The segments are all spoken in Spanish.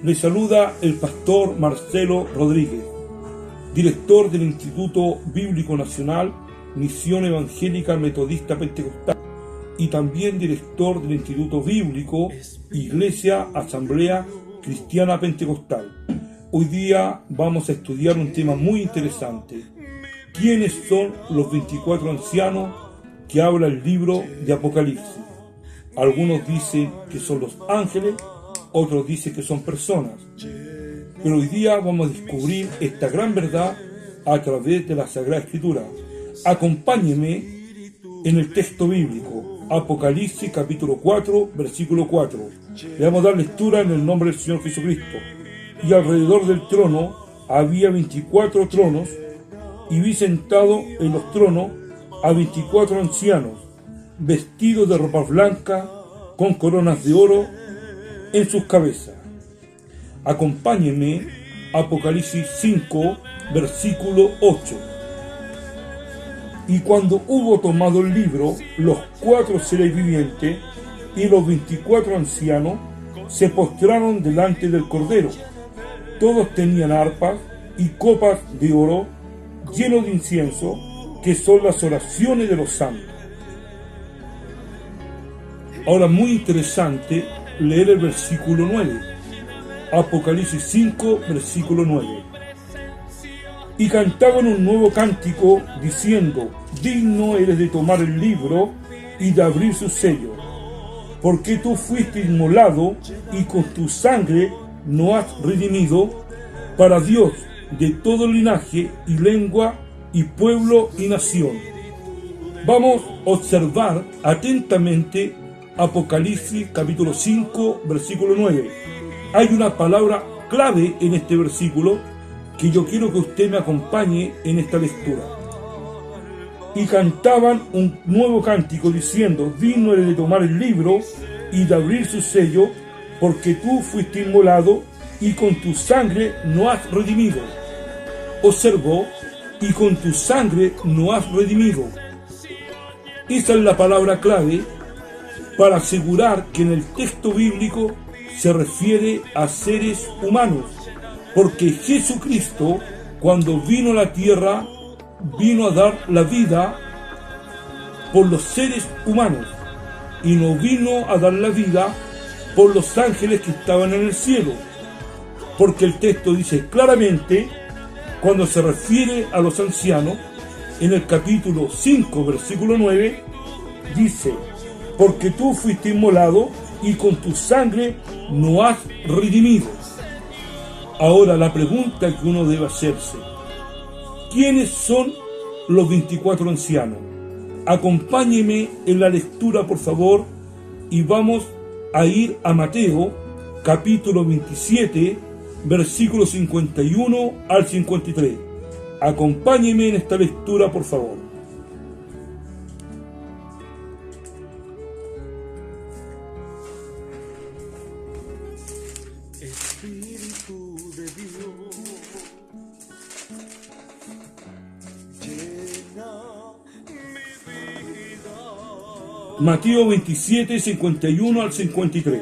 Le saluda el pastor Marcelo Rodríguez, director del Instituto Bíblico Nacional, Misión Evangélica Metodista Pentecostal, y también director del Instituto Bíblico Iglesia Asamblea Cristiana Pentecostal. Hoy día vamos a estudiar un tema muy interesante. ¿Quiénes son los 24 ancianos que habla el libro de Apocalipsis? Algunos dicen que son los ángeles, otros dicen que son personas. Pero hoy día vamos a descubrir esta gran verdad a través de la Sagrada Escritura. Acompáñeme en el texto bíblico, Apocalipsis capítulo 4, versículo 4. Le vamos a dar lectura en el nombre del Señor Jesucristo. Y alrededor del trono había 24 tronos, y vi sentado en los tronos a 24 ancianos, vestidos de ropa blanca, con coronas de oro en sus cabezas. Acompáñenme, Apocalipsis 5, versículo 8. Y cuando hubo tomado el libro, los 4 seres vivientes y los 24 ancianos se postraron delante del Cordero. Todos tenían arpas y copas de oro llenos de incienso, que son las oraciones de los santos. Ahora, muy interesante leer el versículo 9. Apocalipsis 5, versículo 9. Y cantaban un nuevo cántico, diciendo: digno eres de tomar el libro y de abrir sus sellos, porque tú fuiste inmolado y con tu sangre nos has redimido para Dios de todo linaje y lengua y pueblo y nación. Vamos a observar atentamente Apocalipsis capítulo 5, versículo 9. Hay una palabra clave en este versículo que yo quiero que usted me acompañe en esta lectura. Y cantaban un nuevo cántico diciendo: digno eres de tomar el libro y de abrir su sello, porque tú fuiste inmolado y con tu sangre nos has redimido. Observó: y con tu sangre nos has redimido. Esa es la palabra clave para asegurar que en el texto bíblico se refiere a seres humanos, porque Jesucristo, cuando vino a la tierra, vino a dar la vida por los seres humanos y no vino a dar la vida por los ángeles que estaban en el cielo, porque el texto dice claramente, cuando se refiere a los ancianos, en el capítulo 5, versículo 9, dice: porque tú fuiste inmolado y con tu sangre nos has redimido. Ahora, la pregunta que uno debe hacerse: ¿quiénes son los 24 ancianos? Acompáñeme en la lectura, por favor, y vamos a ir a Mateo, capítulo 27, versículo 51 al 53. Acompáñeme en esta lectura, por favor. Espíritu de Dios, llena mi vida. Mateo 27, 51 al 53.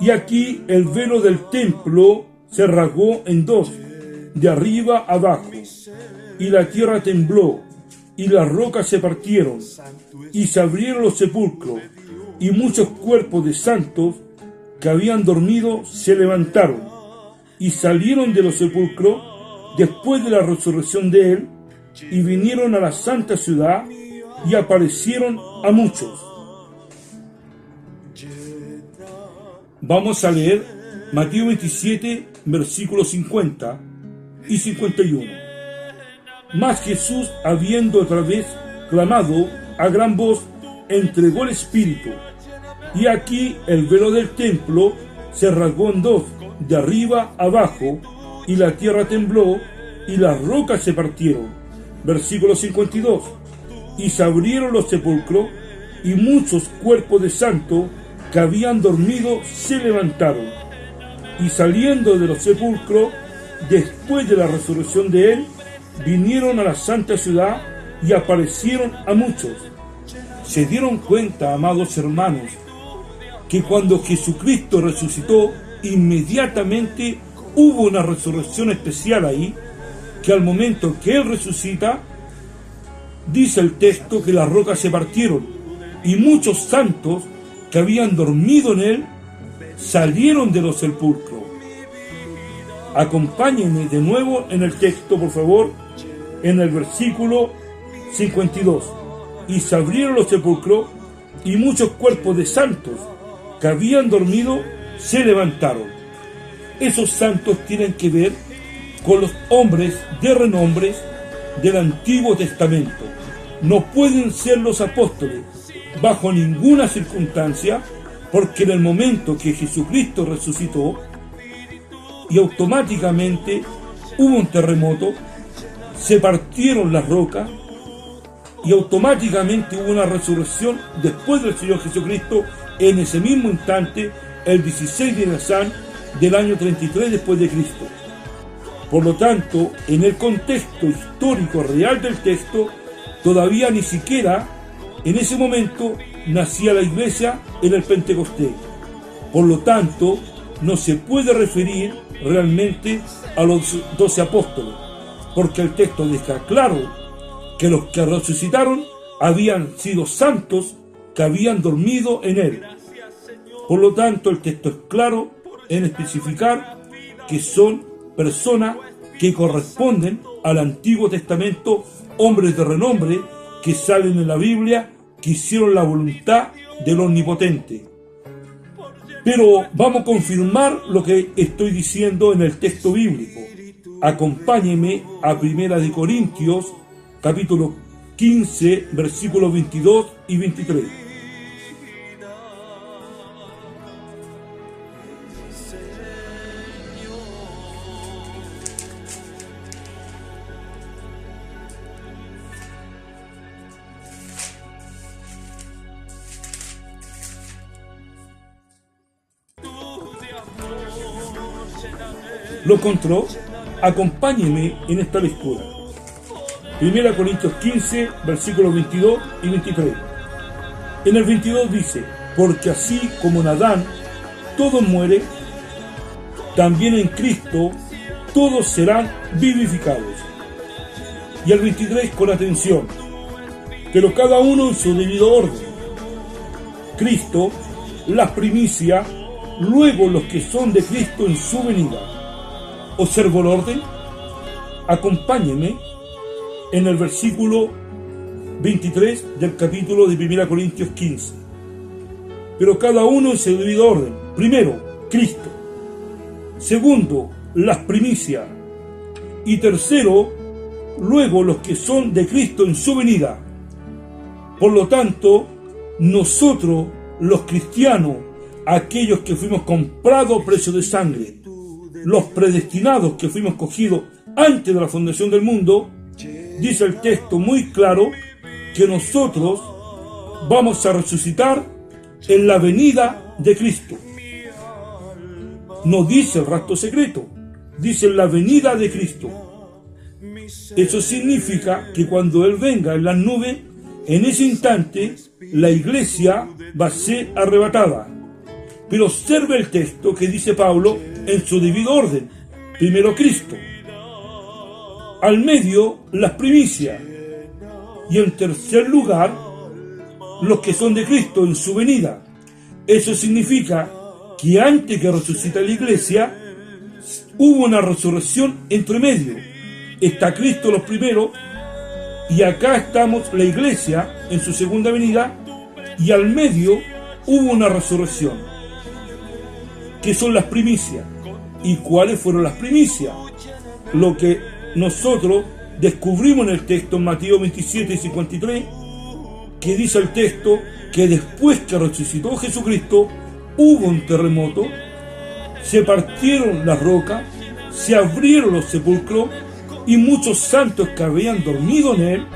Y aquí el velo del templo se rasgó en dos, de arriba a abajo, y la tierra tembló, y las rocas se partieron, y se abrieron los sepulcros, y muchos cuerpos de santos que habían dormido se levantaron, y salieron de los sepulcros después de la resurrección de él, y vinieron a la santa ciudad, y aparecieron a muchos. Vamos a leer Mateo 27, versículos 50 y 51. Mas Jesús, habiendo otra vez clamado a gran voz, entregó el Espíritu. Y aquí el velo del templo se rasgó en dos, de arriba a abajo, y la tierra tembló, y las rocas se partieron. Versículo 52. Y se abrieron los sepulcros, y muchos cuerpos de santos que habían dormido se levantaron, y saliendo de los sepulcros, después de la resurrección de él, vinieron a la santa ciudad y aparecieron a muchos. ¿Se dieron cuenta, amados hermanos, que cuando Jesucristo resucitó, inmediatamente hubo una resurrección especial ahí, que al momento que Él resucita, dice el texto que las rocas se partieron y muchos santos que habían dormido en Él salieron de los sepulcros. Acompáñenme de nuevo en el texto, por favor, en el versículo 52. Y se abrieron los sepulcros y muchos cuerpos de santos que habían dormido se levantaron. Esos santos tienen que ver con los hombres de renombre del Antiguo Testamento. No pueden ser los apóstoles bajo ninguna circunstancia, porque en el momento que Jesucristo resucitó y automáticamente hubo un terremoto, se partieron las rocas y automáticamente hubo una resurrección después del Señor Jesucristo en ese mismo instante, el 16 de Nisan del año 33 después de Cristo. Por lo tanto, en el contexto histórico real del texto, todavía ni siquiera en ese momento nacía la iglesia en el Pentecostés. Por lo tanto, no se puede referir realmente a los 12 apóstoles, porque el texto deja claro que los que resucitaron habían sido santos que habían dormido en Él. Por lo tanto, el texto es claro en especificar que son personas que corresponden al Antiguo Testamento, hombres de renombre que salen en la Biblia, que hicieron la voluntad del Omnipotente. Pero vamos a confirmar lo que estoy diciendo en el texto bíblico. Acompáñeme a 1 Corintios, capítulo 15, versículos 22 y 23. ¿Lo encontró? Acompáñeme en esta lectura. 1 Corintios 15, versículos 22 y 23. En el 22 dice: porque así como en Adán todos mueren, también en Cristo todos serán vivificados. Y el 23 con atención: pero cada uno en su debido orden. Cristo, las primicias, luego los que son de Cristo en su venida. Observo el orden. Acompáñenme en el versículo 23 del capítulo de 1 Corintios 15. Pero cada uno en su debido orden. Primero, Cristo. Segundo, las primicias. Y tercero, luego los que son de Cristo en su venida. Por lo tanto, nosotros, los cristianos, aquellos que fuimos comprados a precio de sangre, los predestinados que fuimos cogidos antes de la fundación del mundo, dice el texto muy claro que nosotros vamos a resucitar en la venida de Cristo. No dice el rapto secreto, dice la venida de Cristo. Eso significa que cuando Él venga en las nubes, en ese instante la iglesia va a ser arrebatada. Pero observe el texto que dice Pablo en su debido orden. Primero Cristo, al medio las primicias, y en tercer lugar los que son de Cristo en su venida. Eso significa que antes que resucita la iglesia hubo una resurrección entre medio. Está Cristo los primeros y acá estamos la iglesia en su segunda venida, y al medio hubo una resurrección, que son las primicias. ¿Y cuáles fueron las primicias? Lo que nosotros descubrimos en el texto en Mateo 27 y 53, que dice el texto que después que resucitó Jesucristo hubo un terremoto, se partieron las rocas, se abrieron los sepulcros y muchos santos que habían dormido en Él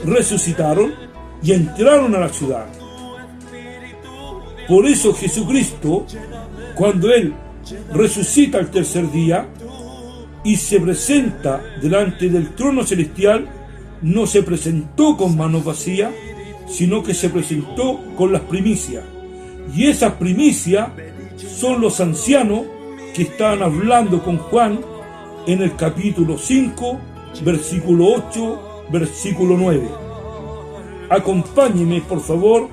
resucitaron y entraron a la ciudad. Por eso Jesucristo, cuando Él resucita al tercer día y se presenta delante del trono celestial, no se presentó con manos vacías, sino que se presentó con las primicias. Y esas primicias son los ancianos que estaban hablando con Juan en el capítulo 5, versículo 8, versículo 9. Acompáñeme, por favor,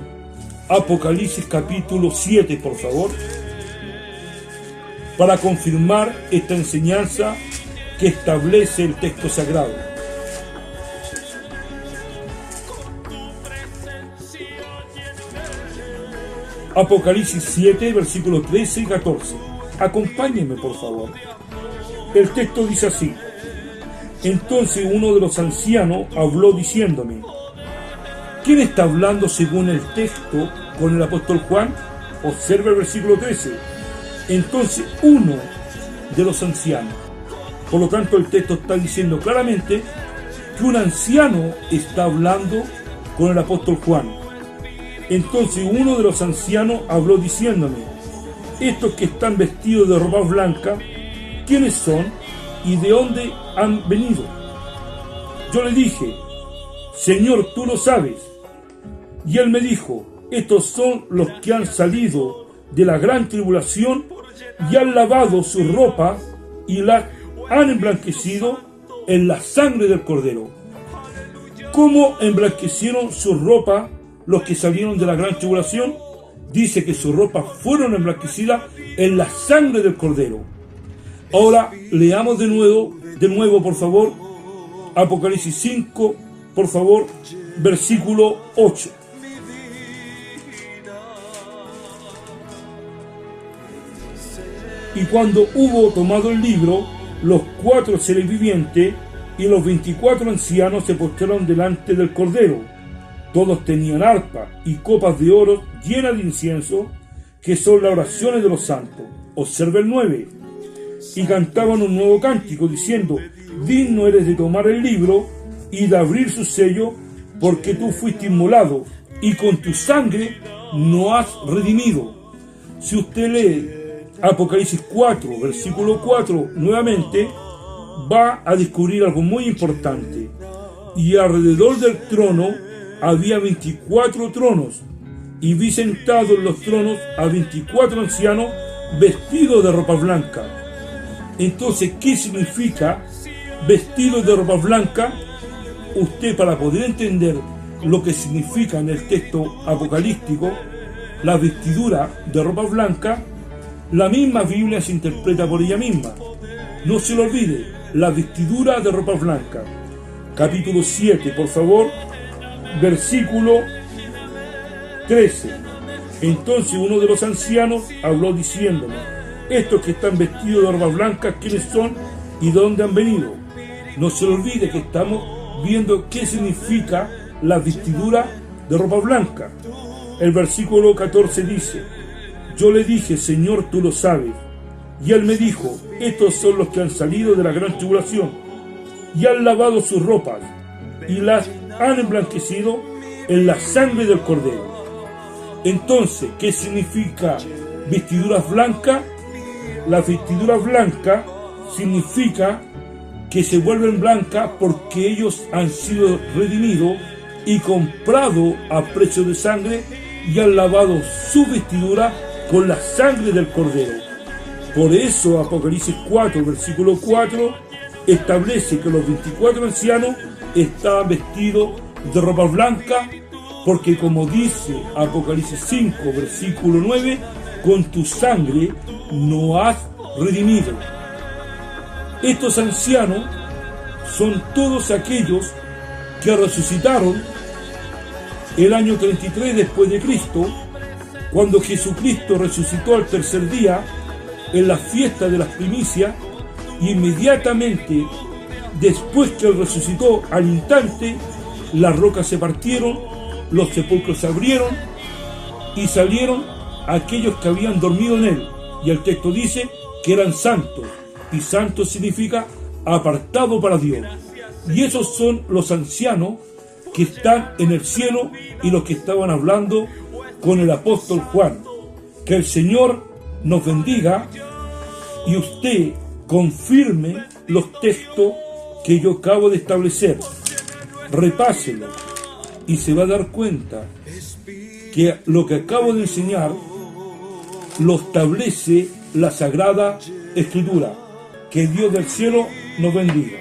Apocalipsis capítulo 7, por favor, para confirmar esta enseñanza que establece el texto sagrado. Apocalipsis 7, versículos 13 y 14. Acompáñenme, por favor. El texto dice así: entonces uno de los ancianos habló diciéndome. ¿Quién está hablando según el texto con el apóstol Juan? Observa el versículo 13. Entonces uno de los ancianos. Por lo tanto, el texto está diciendo claramente que un anciano está hablando con el apóstol Juan. Entonces uno de los ancianos habló diciéndome: estos que están vestidos de ropa blanca, ¿quiénes son y de dónde han venido? Yo le dije: Señor, tú lo sabes. Y él me dijo: estos son los que han salido de la gran tribulación y han lavado su ropa y la han emblanquecido en la sangre del Cordero. ¿Cómo emblanquecieron su ropa los que salieron de la gran tribulación? Dice que sus ropas fueron emblanquecidas en la sangre del Cordero. Ahora leamos de nuevo, por favor, Apocalipsis 5, por favor, versículo 8. Y cuando hubo tomado el libro, los 4 seres vivientes y los 24 ancianos se postraron delante del Cordero. Todos tenían arpas y copas de oro llenas de incienso, que son las oraciones de los santos. Observa el 9. Y cantaban un nuevo cántico, diciendo: digno eres de tomar el libro y de abrir su sello, porque tú fuiste inmolado, y con tu sangre nos has redimido. Si usted lee Apocalipsis 4, versículo 4, nuevamente, va a descubrir algo muy importante. Y alrededor del trono había 24 tronos, y vi sentados en los tronos a 24 ancianos vestidos de ropa blanca. Entonces, ¿qué significa vestidos de ropa blanca? Usted, para poder entender lo que significa en el texto apocalíptico la vestidura de ropa blanca, la misma Biblia se interpreta por ella misma. No se lo olvide, la vestidura de ropa blanca. Capítulo 7, por favor, versículo 13. Entonces uno de los ancianos habló diciéndome: estos que están vestidos de ropa blanca, ¿quiénes son y de dónde han venido? No se lo olvide que estamos viendo qué significa la vestidura de ropa blanca. El versículo 14 dice: yo le dije: Señor, tú lo sabes. Y él me dijo: estos son los que han salido de la gran tribulación y han lavado sus ropas y las han emblanquecido en la sangre del Cordero. Entonces, ¿qué significa vestiduras blancas? La vestidura blanca significa que se vuelven blancas porque ellos han sido redimidos y comprados a precio de sangre y han lavado su vestidura con la sangre del Cordero. Por eso Apocalipsis 4, versículo 4, establece que los 24 ancianos estaban vestidos de ropa blanca, porque como dice Apocalipsis 5, versículo 9, con tu sangre nos has redimido. Estos ancianos son todos aquellos que resucitaron el año 33 después de Cristo, cuando Jesucristo resucitó al tercer día en la fiesta de las primicias, y inmediatamente después que él resucitó, al instante, las rocas se partieron, los sepulcros se abrieron y salieron aquellos que habían dormido en él. Y el texto dice que eran santos, y santo significa apartado para Dios. Y esos son los ancianos que están en el cielo y los que estaban hablando con el apóstol Juan. Que el Señor nos bendiga y usted confirme los textos que yo acabo de establecer. Repáselo y se va a dar cuenta que lo que acabo de enseñar lo establece la Sagrada Escritura. Que Dios del cielo nos bendiga.